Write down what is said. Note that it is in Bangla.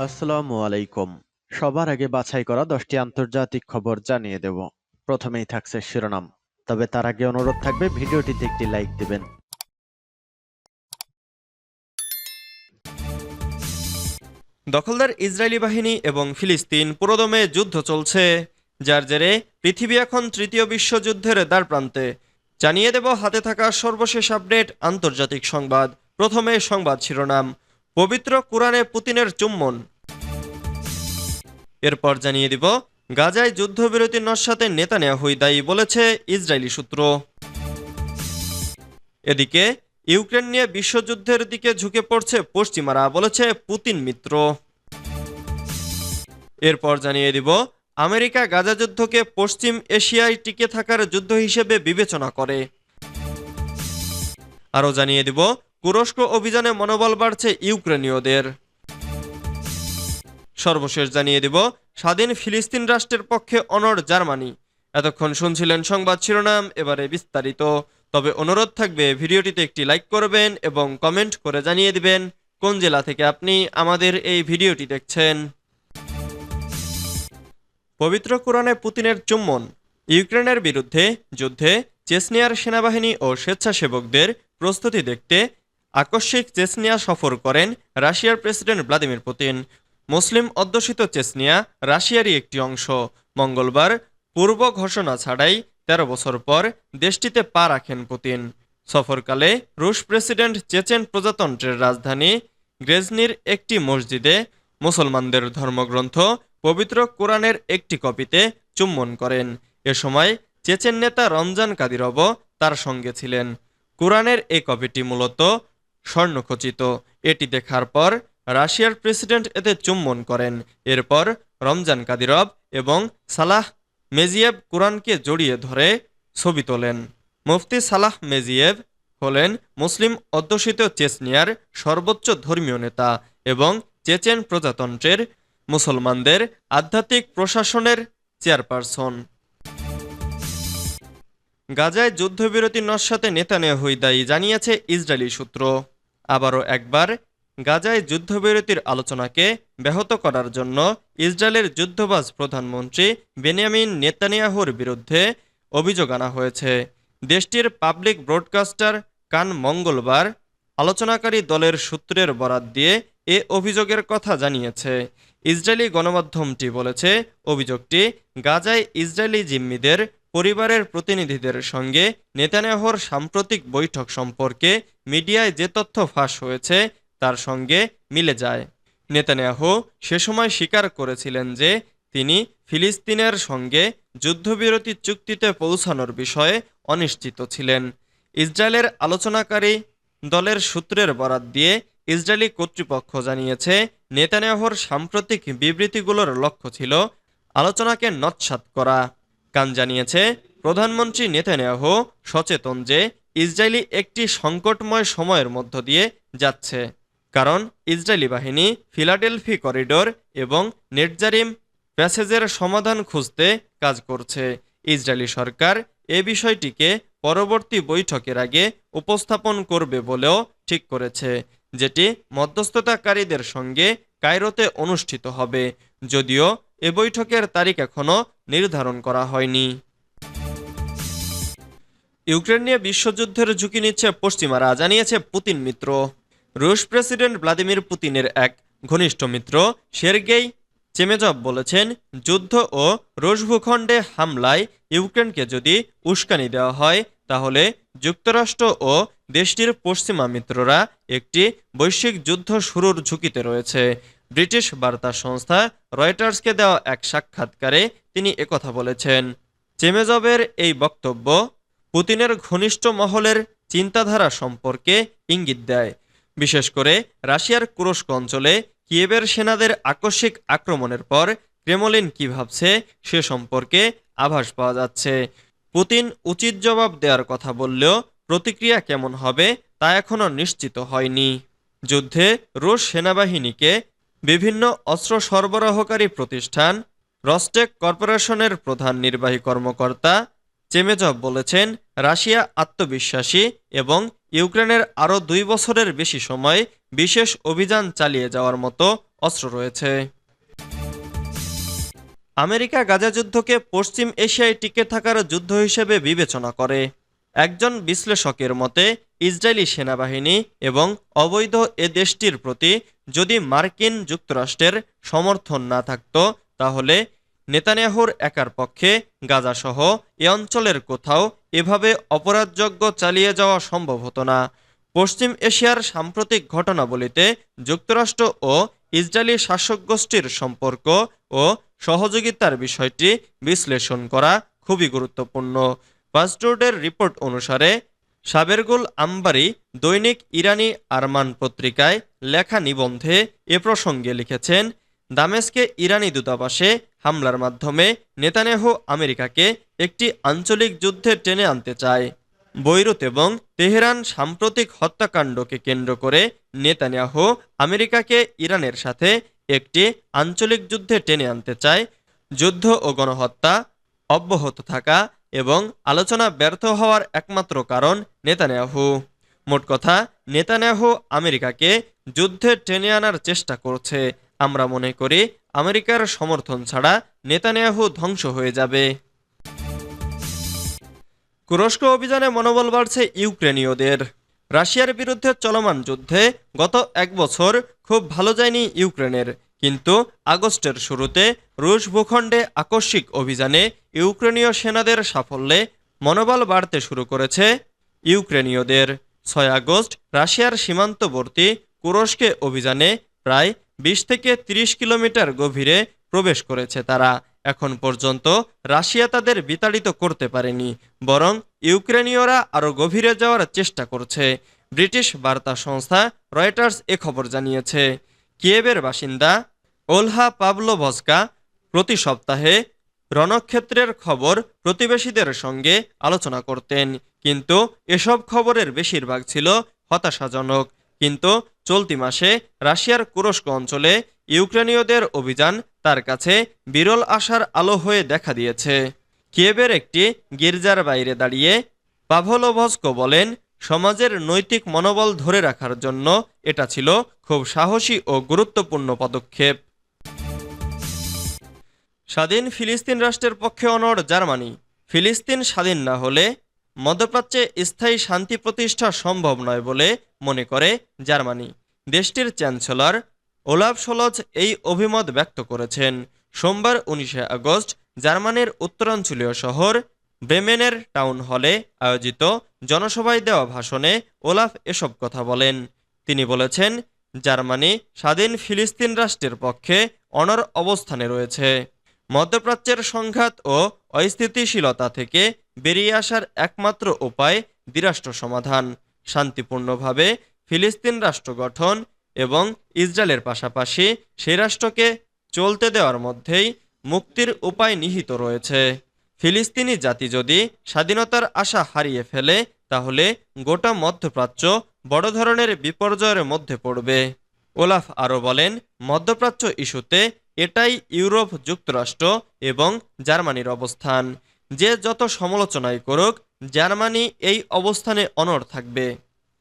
আসসালামু আলাইকুম। সবার আগে বাছাই করা 10টি আন্তর্জাতিক খবর জানিয়ে দেব। প্রথমেই থাকছে শিরোনাম। তবে তার আগে অনুরোধ থাকবে ভিডিওটিতে একটি লাইক দিবেন। দখলদার ইসরায়েলি বাহিনী এবং ফিলিস্তিন পুরোদমে যুদ্ধ চলছে, যার জেরে পৃথিবী এখন তৃতীয় বিশ্বযুদ্ধের দ্বারপ্রান্তে। জানিয়ে দেব হাতে থাকা সর্বশেষ আপডেট আন্তর্জাতিক সংবাদ। প্রথমে সংবাদ শিরোনাম। পবিত্র কোরআনে পুতিনের চুম্বন। এরপর জানিয়ে দিব গাজায় যুদ্ধবিরতি নস্যাতে নেতানিয়াহুই দায়ী বলেছে ইসরায়েলি সূত্র। এদিকে ইউক্রেন নিয়ে বিশ্বযুদ্ধের দিকে ঝুঁকে পড়ছে পশ্চিমারা, বলেছে পুতিন মিত্র। এরপর জানিয়ে দিব আমেরিকা গাজা যুদ্ধকে পশ্চিম এশিয়ায় টিকে থাকার যুদ্ধ হিসেবে বিবেচনা করে। আরও জানিয়ে দিব তুরস্ক অভিযানে মনোবল বাড়ছে ইউক্রেনীয়দের। সর্বশেষ জানিয়ে দিব স্বাধীন ফিলিস্তিন রাষ্ট্রের পক্ষে অনড় জার্মানি। এতক্ষণ শুনছিলেন সংবাদ শিরোনাম, এবারে বিস্তারিত। তবে অনুরোধ থাকবে ভিডিওটিতে একটি লাইক করবেন এবং কমেন্ট করে জানিয়ে দিবেন কোন জেলা থেকে আপনি আমাদের এই ভিডিওটি দেখছেন। পবিত্র কোরআনে পুতিনের চুম্বন। ইউক্রেনের বিরুদ্ধে যুদ্ধে চেচনিয়ার সেনাবাহিনী ও স্বেচ্ছাসেবকদের প্রস্তুতি দেখতে আকস্মিক চেচনিয়া সফর করেন রাশিয়ার প্রেসিডেন্ট ভ্লাদিমির পুতিন। মুসলিম অধ্যুষিত চেচনিয়া রাশিয়ারই একটি অংশ। মঙ্গলবার পূর্ব ঘোষণা ছাড়াই ১৩ বছর পর দেশটিতে পা রাখেন পুতিন। সফরকালে রুশ প্রেসিডেন্ট চেচেন প্রজাতন্ত্রের রাজধানী গ্রেজনির একটি মসজিদে মুসলমানদের ধর্মগ্রন্থ পবিত্র কোরআনের একটি কপিতে চুম্বন করেন। এ সময় চেচেন নেতা রমজান কাদিরভও তার সঙ্গে ছিলেন। কোরআনের এই কপিটি মূলত স্বর্ণখচিত। এটি দেখার পর রাশিয়ার প্রেসিডেন্ট এতে চুম্বন করেন। এরপর রমজান কাদিরভ এবং সালাহ মেজিয়েভ কোরআনকে জড়িয়ে ধরে ছবি তোলেন। মুফতি সালাহ মেজিয়েভ হলেন মুসলিম অধ্যুষিত চেচনিয়ার সর্বোচ্চ ধর্মীয় নেতা এবং চেচেন প্রজাতন্ত্রের মুসলমানদের আধ্যাত্মিক প্রশাসনের চেয়ারপারসন। গাজায় যুদ্ধবিরতি নস্যাতে নেতানিয়াহুই দায়ী, জানিয়েছে ইসরায়েলি সূত্র। আবারও একবার গাজায় যুদ্ধবিরতির আলোচনাকে ব্যাহত করার জন্য ইসরায়েলের যুদ্ধবাজ প্রধানমন্ত্রী বেনিয়ামিন নেতানিয়াহুর বিরুদ্ধে অভিযোগ আনা হয়েছে। দেশটির পাবলিক ব্রডকাস্টার কান মঙ্গলবার আলোচনাকারী দলের সূত্রের বরাত দিয়ে এ অভিযোগের কথা জানিয়েছে। ইসরায়েলি গণমাধ্যমটি বলেছে, অভিযোগটি গাজায় ইসরায়েলি জিম্মিদের পরিবারের প্রতিনিধিদের সঙ্গে নেতানিয়াহুর সাম্প্রতিক বৈঠক সম্পর্কে মিডিয়ায় যে তথ্য ফাঁস হয়েছে তার সঙ্গে মিলে যায়। নেতানিয়াহু সে সময় স্বীকার করেছিলেন যে তিনি ফিলিস্তিনের সঙ্গে যুদ্ধবিরতি চুক্তিতে পৌঁছানোর বিষয়ে অনিশ্চিত ছিলেন। ইসরায়েলের আলোচনাকারী দলের সূত্রের বরাত দিয়ে ইসরায়েলি কর্তৃপক্ষ জানিয়েছে, নেতানিয়াহুর সাম্প্রতিক বিবৃতিগুলোর লক্ষ্য ছিল আলোচনাকে নৎসাৎ করা। কান জানিয়েছে, প্রধানমন্ত্রী নেতানিয়াহু সচেতন যে ইসরায়েলি একটি সংকটময় সময়ের মধ্য দিয়ে যাচ্ছে, কারণ ইসরায়েলি বাহিনী ফিলাডেলফি করিডোর এবং নেটজারিম প্যাসেজের সমাধান খুঁজতে কাজ করছে। ইসরায়েলি সরকার এ বিষয়টিকে পরবর্তী বৈঠকের আগে উপস্থাপন করবে বলেও ঠিক করেছে, যেটি মধ্যস্থতাকারীদের সঙ্গে কায়রোতে অনুষ্ঠিত হবে, যদিও এ বৈঠকের তারিখ এখনও নির্ধারণ করা হয়নি। ইউক্রেন নিয়ে বিশ্বযুদ্ধের ঝুঁকি নিচ্ছে পশ্চিমারা, জানিয়েছে পুতিন মিত্র। রুশ প্রেসিডেন্ট ভ্লাদিমির পুতিনের এক ঘনিষ্ঠ মিত্র সের্গেই চেমেজভ বলেছেন, যুদ্ধ ও রুশ ভূখণ্ডে হামলায় ইউক্রেনকে যদি উস্কানি দেওয়া হয় তাহলে যুক্তরাষ্ট্র ও দেশটির পশ্চিমা মিত্ররা একটি বৈশ্বিক যুদ্ধ শুরুর ঝুঁকিতে রয়েছে। ব্রিটিশ বার্তা সংস্থা রয়টার্সকে দেওয়া এক সাক্ষাৎকারে তিনি একথা বলেছেন। চেমেজভের এই বক্তব্য পুতিনের ঘনিষ্ঠ মহলের চিন্তাধারা সম্পর্কে ইঙ্গিত দেয়। বিশেষ করে রাশিয়ার কুরস্ক অঞ্চলে কিয়েভের সেনাদের আকস্মিক আক্রমণের পর ক্রেমলিন কি ভাবছে সে সম্পর্কে আভাস পাওয়া যাচ্ছে। পুতিন উচিত জবাব দেওয়ার কথা বললেও প্রতিক্রিয়া কেমন হবে তা এখনও নিশ্চিত হয়নি। যুদ্ধে রুশ সেনাবাহিনীকে বিভিন্ন অস্ত্র সরবরাহকারী প্রতিষ্ঠান রসটেক কর্পোরেশনের প্রধান নির্বাহী কর্মকর্তা চেমেজভ বলেছেন, রাশিয়া আত্মবিশ্বাসী এবং ইউক্রেনের আরও 2 বছরের বেশি সময় বিশেষ অভিযান চালিয়ে যাওয়ার মতো অস্ত্র রয়েছে। আমেরিকা গাজা যুদ্ধকে পশ্চিম এশিয়ায় টিকে থাকার যুদ্ধ হিসেবে বিবেচনা করে। একজন বিশ্লেষকের মতে ইসরায়েলি সেনাবাহিনী এবং অবৈধ এ দেশটির প্রতি যদি মার্কিন যুক্তরাষ্ট্রের সমর্থন না থাকত, তাহলে নেতানিয়াহুর একার পক্ষে গাজাসহ এ অঞ্চলের কোথাও এভাবে অপরাধযজ্ঞ চালিয়ে যাওয়া সম্ভব হতো না। পশ্চিম এশিয়ার সাম্প্রতিক ঘটনাবলিতে যুক্তরাষ্ট্র ও ইসরায়েলি শাসক গোষ্ঠীর সম্পর্ক ও সহযোগিতার বিষয়টি বিশ্লেষণ করা খুবই গুরুত্বপূর্ণ। বাস্টুডের রিপোর্ট অনুসারে সাবেরগুল আম্বারি দৈনিক ইরানি আরমান পত্রিকায় লেখা নিবন্ধে এ প্রসঙ্গে লিখেছেন, দামেস্কে ইরানি দূতাবাসে হামলার মাধ্যমে নেতানিয়াহু আমেরিকাকে একটি আঞ্চলিক যুদ্ধে টেনে আনতে চায়। বৈরুত এবং তেহরান সাম্প্রতিক হত্যাকাণ্ডকে কেন্দ্র করে নেতানিয়াহু আমেরিকাকে ইরানের সাথে একটি আঞ্চলিক যুদ্ধে টেনে আনতে চায়। যুদ্ধ ও গণহত্যা অব্যাহত থাকা এবং আলোচনা ব্যর্থ হওয়ার একমাত্র কারণ নেতানিয়াহু। মোট কথা, নেতানিয়াহু আমেরিকাকে যুদ্ধে টেনে আনার চেষ্টা করছে। আমরা মনে করি আমেরিকার সমর্থন ছাড়া নেতানিয়াহু ধ্বংস হয়ে যাবে। তুরস্ক অভিযানে মনোবল বাড়ছে ইউক্রেনীয়দের। রাশিয়ার বিরুদ্ধে চলমান যুদ্ধে গত এক বছর খুব ভালো যায়নি ইউক্রেনের, কিন্তু আগস্টের শুরুতে রুশ ভূখণ্ডে আকস্মিক অভিযানে ইউক্রেনীয় সেনাদের সাফল্যে মনোবল বাড়তে শুরু করেছে ইউক্রেনীয়দের। 6 আগস্ট রাশিয়ার সীমান্তবর্তী তুরস্কে অভিযানে প্রায় 20 থেকে 30 কিলোমিটার গভীরে প্রবেশ করেছে তারা। এখন পর্যন্ত রাশিয়া তাদের বিতাড়িত করতে পারেনি, বরং ইউক্রেনীয়রা আরও গভীরে যাওয়ার চেষ্টা করছে। ব্রিটিশ বার্তা সংস্থা রয়টার্স এ খবর জানিয়েছে। কিয়েভের বাসিন্দা ওলহা পাভলোভস্কা প্রতি সপ্তাহে রণক্ষেত্রের খবর প্রতিবেশীদের সঙ্গে আলোচনা করতেন, কিন্তু এসব খবরের বেশিরভাগ ছিল হতাশাজনক। কিন্তু চলতি মাসে রাশিয়ার কুরস্ক অঞ্চলে ইউক্রেনীয়দের অভিযান তার কাছে বিরল আশার আলো হয়ে দেখা দিয়েছে। কিয়েভের একটি গির্জার বাইরে দাঁড়িয়ে পাভলোভস্কো বলেন, সমাজের নৈতিক মনোবল ধরে রাখার জন্য এটা ছিল খুব সাহসী ও গুরুত্বপূর্ণ পদক্ষেপ। স্বাধীন ফিলিস্তিন রাষ্ট্রের পক্ষে অনড় জার্মানি। ফিলিস্তিন স্বাধীন না হলে মধ্যপ্রাচ্যে স্থায়ী শান্তি প্রতিষ্ঠা সম্ভব নয় বলে মনে করে জার্মানি। দেশটির চ্যান্সেলর ওলাফ শোলজ এই অভিমত ব্যক্ত করেছেন। সোমবার 19 আগস্ট জার্মানির উত্তরাঞ্চলীয় শহর ব্রেমেনের টাউন হলে আয়োজিত জনসভায় দেওয়া ভাষণে ওলাফ এসব কথা বলেন। তিনি বলেছেন, জার্মানি স্বাধীন ফিলিস্তিন রাষ্ট্রের পক্ষে অনড় অবস্থানে রয়েছে। মধ্যপ্রাচ্যের সংঘাত ও অস্থিতিশীলতা থেকে বেরিয়ে আসার একমাত্র উপায় দ্বিরাষ্ট্র সমাধান, শান্তিপূর্ণভাবে ফিলিস্তিন রাষ্ট্র গঠন এবং ইসরায়েলের পাশাপাশি সেই রাষ্ট্রকে চলতে দেওয়ার মধ্যেই মুক্তির উপায় নিহিত রয়েছে। ফিলিস্তিনি জাতি যদি স্বাধীনতার আশা হারিয়ে ফেলে, তাহলে গোটা মধ্যপ্রাচ্য বড় ধরনের বিপর্যয়ের মধ্যে পড়বে। ওলাফ আরও বলেন, মধ্যপ্রাচ্য ইস্যুতে এটাই ইউরোপ, যুক্তরাষ্ট্র এবং জার্মানির অবস্থান। যে যত সমালোচনাই করুক, জার্মানি এই অবস্থানে অনড় থাকবে।